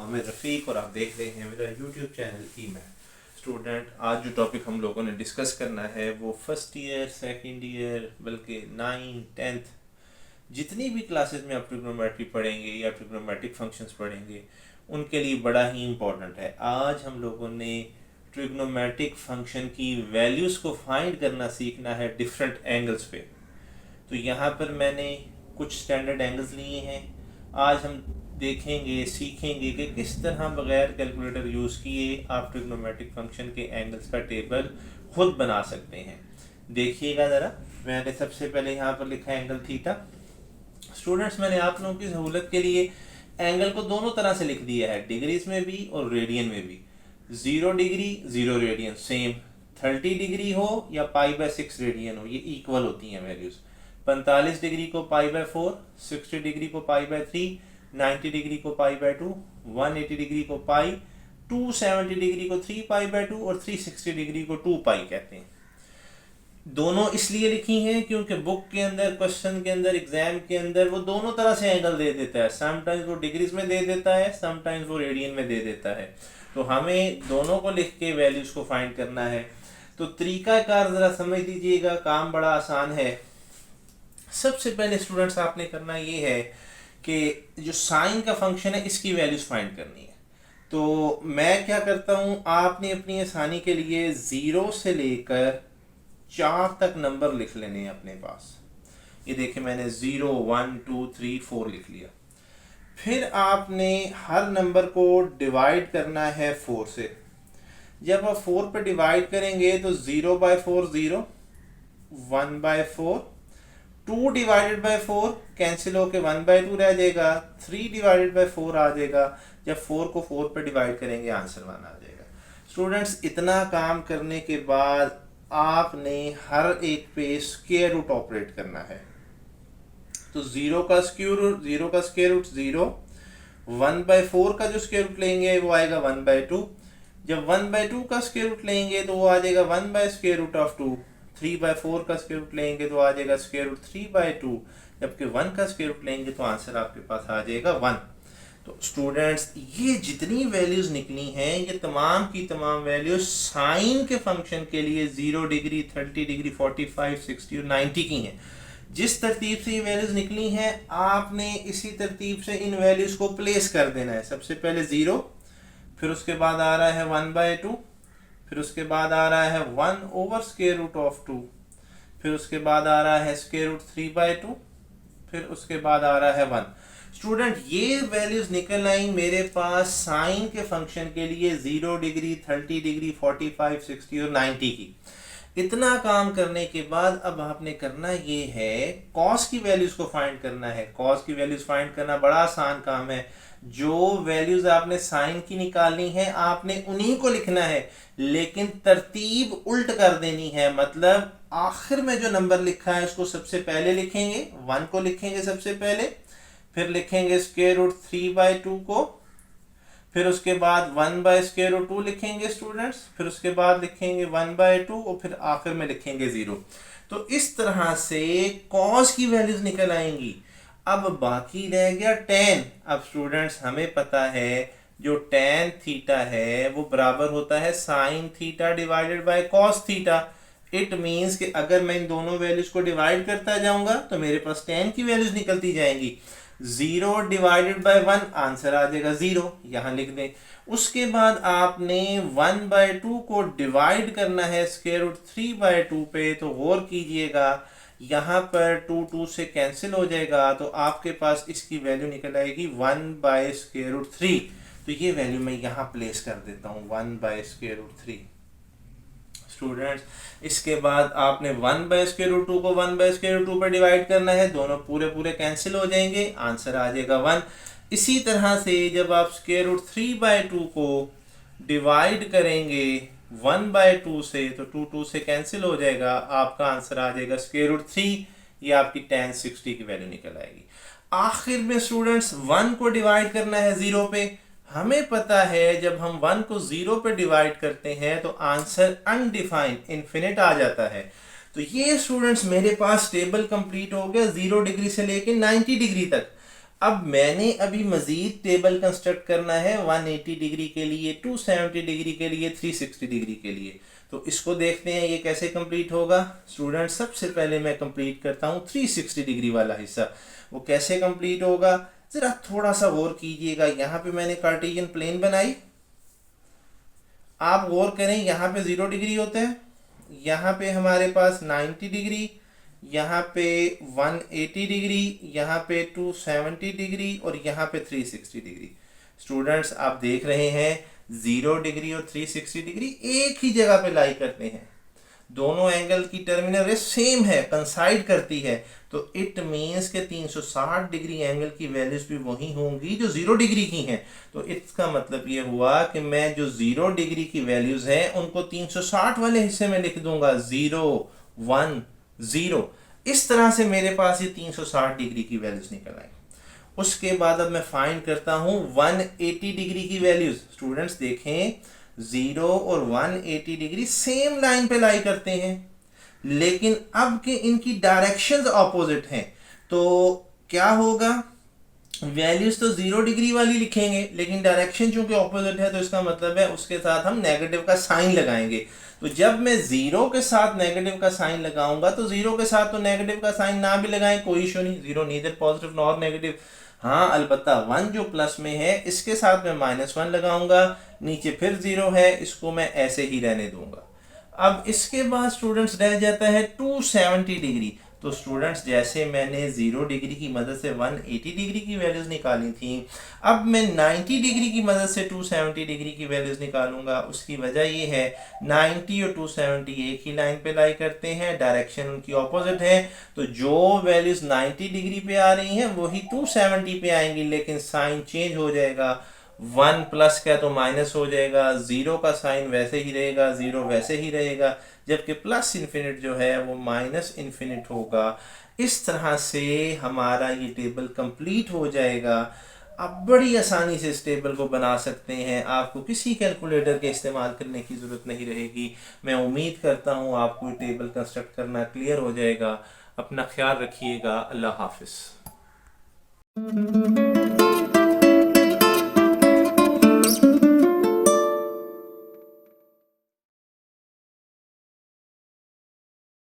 नाम है रफ़ीक और आप देख रहे हैं मेरा यूट्यूब चैनल ई मैथ स्टूडेंट। आज जो टॉपिक हम लोगों ने डिस्कस करना है वो फर्स्ट ईयर सेकंड ईयर बल्कि 9th 10th जितनी भी क्लासेस में आप ट्रिग्नोमेट्री पढ़ेंगे या ट्रिग्नोमेट्रिक फंक्शंस पढ़ेंगे उनके लिए बड़ा ही इम्पोर्टेंट है। आज हम लोगों ने ट्रिग्नोमेट्रिक फंक्शन की वैल्यूज़ को फाइंड करना सीखना है डिफरेंट एंगल्स पे। तो यहाँ पर मैंने कुछ स्टैंडर्ड एंगल्स लिए हैं। आज हम देखेंगे सीखेंगे कि किस तरह बगैर कैलकुलेटर यूज़ किए आप ट्रिग्नोमेट्रिक फंक्शन के एंगल्स का टेबल खुद बना सकते हैं। देखिएगा ज़रा, मैंने सबसे पहले यहाँ पर लिखा है एंगल थीटा। स्टूडेंट्स, मैंने आप लोगों की सहूलत के लिए एंगल को दोनों तरह से लिख दिया है, डिग्रीज में भी और रेडियन में भी। 0 डिग्री 0 रेडियन सेम, 30 डिग्री हो या π/6 रेडियन हो, ये इक्वल होती हैं वैल्यूज़। 45 डिग्री को π/4, 60 डिग्री को π/3, 90 डिग्री को π/2, 180 डिग्री को पाई, 270 डिग्री को 3π/2 और 360 डिग्री को 2π कहते हैं। दोनों इसलिए लिखी हैं क्योंकि बुक के अंदर, क्वेश्चन के अंदर, एग्जाम के अंदर वो दोनों तरह से एंगल दे देता है। समटाइम्स वो डिग्रीज में दे देता है, समटाइम्स वो रेडियन में दे देता है। तो हमें दोनों को लिख के वैल्यूज को फाइंड करना है। तो तरीकाकार जरा समझ लीजिएगा, काम बड़ा आसान है। सबसे पहले स्टूडेंट्स आपने करना ये है कि जो साइन का फंक्शन है इसकी वैल्यूज फाइंड करनी है। तो मैं क्या करता हूँ, आपने अपनी आसानी के लिए 0 से लेकर 4 तक नंबर लिख लेने हैं अपने पास। ये देखिए, मैंने 0 1 2 3 4 लिख लिया। फिर आपने हर नंबर को डिवाइड करना है 4 से। जब आप 4 पे डिवाइड करेंगे तो 0/4 0, 1/4, 2 डिवाइडेड बाई 4 कैंसिल होके 1/2 रह जाएगा, 3 डिवाइडेड बाई 4 आ जाएगा। जब 4 को 4 पे डिवाइड करेंगे आंसर 1 आ जाएगा। स्टूडेंट्स, इतना काम करने के बाद आपने हर एक पे स्क्वायर रूट ऑपरेट करना है। तो 0 का स्क्वायर रूट 0, 1/4 का जो स्क्वायर रूट लेंगे वो आएगा 1/2। जब 1/2 का स्क्वायर रूट लेंगे तो वो आ जाएगा 1/√2। 3/4 का स्क्वायर रूट लेंगे तो आ जाएगा स्क्वायर रूट 3/2। जबकि 1 का स्क्वायर रूट लेंगे तो आंसर आपके पास आ जाएगा 1। तो स्टूडेंट्स, ये जितनी वैल्यूज निकली हैं ये तमाम की तमाम वैल्यूज साइन के फंक्शन के लिए 0 डिग्री 30 डिग्री 45 60 और 90 की हैं। जिस तरतीब से ये वैल्यूज निकली हैं आपने इसी तरतीब से इन वैल्यूज को प्लेस कर देना है। सबसे पहले 0, फिर उसके बाद आ रहा है 1/2, फिर उसके बाद आ रहा है 1/√2, फिर उसके बाद आ रहा है स्क्वायर रूट 3/2, फिर उसके बाद आ रहा है 1। स्टूडेंट, ये वैल्यूज निकल आई मेरे पास साइन के फंक्शन के लिए 0 डिग्री 30 डिग्री 45 60 और 90 की। इतना काम करने के बाद अब आपने करना ये है कॉस की वैल्यूज को फाइंड करना है। कॉस की वैल्यूज फाइंड करना बड़ा आसान काम है। जो वैल्यूज आपने साइन की निकालनी है आपने उन्हीं को लिखना है, लेकिन तरतीब उल्ट कर देनी है। मतलब आखिर में जो नंबर लिखा है उसको सबसे पहले लिखेंगे, 1 को लिखेंगे सबसे पहले, फिर लिखेंगे स्क्वायर रूट 3/2 को, फिर उसके बाद 1/√2 लिखेंगे स्टूडेंट्स, फिर उसके बाद लिखेंगे 1/2 और फिर आखिर में लिखेंगे 0। तो इस तरह से कॉस की वैल्यूज निकल आएंगी। अब बाकी रह गया tan। अब स्टूडेंट्स, हमें पता है जो tan थीटा है वो बराबर होता है sin theta divided by cos theta. It means कि अगर मैं इन दोनों वैल्यूज को डिवाइड करता जाऊंगा तो मेरे पास tan की वैल्यूज निकलती जाएंगी। 0 डिवाइडेड बाय 1 आंसर आ जाएगा 0, यहाँ लिख दें। उसके बाद आपने 1/2 को डिवाइड करना है स्क्वायर रूट 3/2 पे। तो गौर कीजिएगा, यहाँ पर 2 से कैंसिल हो जाएगा तो आपके पास इसकी वैल्यू निकल आएगी 1/√3। तो ये वैल्यू मैं यहाँ प्लेस कर देता हूँ 1/√3। स्टूडेंट्स, इसके बाद आपने 1/√2 को 1/√2 पर डिवाइड करना है, दोनों पूरे पूरे कैंसिल हो जाएंगे, आंसर आ जाएगा 1। इसी तरह से जब आप स्क्वायर रूट 3/2 को डिवाइड करेंगे 1/2 से तो 2 से कैंसिल हो जाएगा, आपका आंसर आ जाएगा स्क्वायर रूट 3। ये आपकी tan 60 की वैल्यू निकल आएगी। आखिर में स्टूडेंट्स 1 को डिवाइड करना है 0 पे। हमें पता है जब हम 1 को 0 पे डिवाइड करते हैं तो आंसर अनडिफाइंड इनफिनिट आ जाता है। तो ये स्टूडेंट्स मेरे पास टेबल कंप्लीट हो गया 0 डिग्री से लेके 90 डिग्री तक। अब मैंने अभी मजीद टेबल कंस्ट्रक्ट करना है 180 डिग्री के लिए, 270 डिग्री के लिए, 360 डिग्री के लिए। तो इसको देखते हैं ये कैसे कंप्लीट होगा। स्टूडेंट सबसे पहले मैं कंप्लीट करता हूँ 360 डिग्री वाला हिस्सा। वो कैसे कंप्लीट होगा, जरा थोड़ा सा गौर कीजिएगा। यहाँ पे मैंने कार्टेशियन प्लेन बनाई, आप गौर करें यहाँ पे 0 डिग्री होता है, यहाँ पे हमारे पास 90 डिग्री, यहाँ पे 180 डिग्री, यहाँ पे 270 डिग्री और यहाँ पे 360 डिग्री। स्टूडेंट्स आप देख रहे हैं 0 डिग्री और 360 डिग्री एक ही जगह पे लाई करते हैं, दोनों एंगल की टर्मिनल रेस सेम है, कंसाइड करती है। तो इट मीन्स के 360 डिग्री एंगल की वैल्यूज भी वही होंगी जो 0 डिग्री की हैं। तो इसका मतलब ये हुआ कि मैं जो 0 डिग्री की वैल्यूज हैं उनको 360 वाले हिस्से में लिख दूंगा, 0 1 0। इस तरह से मेरे पास ये 360 डिग्री की वैल्यूज निकल आई। उसके बाद अब मैं फाइंड करता हूं 180 डिग्री की वैल्यूज। स्टूडेंट्स देखें 0 और 180 डिग्री सेम लाइन पे लाई करते हैं, लेकिन अब के इनकी डायरेक्शंस ऑपोजिट हैं। तो क्या होगा, वैल्यूज तो 0 डिग्री वाली लिखेंगे लेकिन डायरेक्शन चूंकि ऑपोजिट है, तो इसका मतलब है उसके साथ हम नेगेटिव का साइन लगाएंगे। तो जब मैं 0 के साथ नेगेटिव का साइन लगाऊंगा तो 0 के साथ तो नेगेटिव का साइन ना भी लगाएं कोई इशू नहीं, 0 नीदर पॉजिटिव नॉर नेगेटिव। हाँ अलबत्ता 1 जो प्लस में है इसके साथ मैं -1 लगाऊंगा, नीचे फिर 0 है, इसको मैं ऐसे ही रहने दूंगा। अब इसके बाद स्टूडेंट्स रह जाता है 270 डिग्री। तो स्टूडेंट्स जैसे मैंने 0 डिग्री की मदद से 180 डिग्री की वैल्यूज निकाली थी, अब मैं 90 डिग्री की मदद से 270 डिग्री की वैल्यूज निकालूंगा। उसकी वजह ये है 90 और 270 एक ही लाइन पे लाई करते हैं, डायरेक्शन उनकी ऑपोजिट है। तो जो वैल्यूज 90 डिग्री पे आ रही हैं वही 270 पे आएंगी, लेकिन साइन चेंज हो जाएगा। 1 प्लस का तो माइनस हो जाएगा, 0 का साइन वैसे ही रहेगा, 0 वैसे ही रहेगा, जबकि प्लस इन्फिनिट जो है वो माइनस इन्फिनिट होगा। इस तरह से हमारा ये टेबल कंप्लीट हो जाएगा। आप बड़ी आसानी से इस टेबल को बना सकते हैं, आपको किसी कैलकुलेटर के इस्तेमाल करने की ज़रूरत नहीं रहेगी। मैं उम्मीद करता हूँ आपको ये टेबल कंस्ट्रक्ट करना क्लियर हो जाएगा। अपना ख्याल रखिएगा। अल्लाह हाफिज़।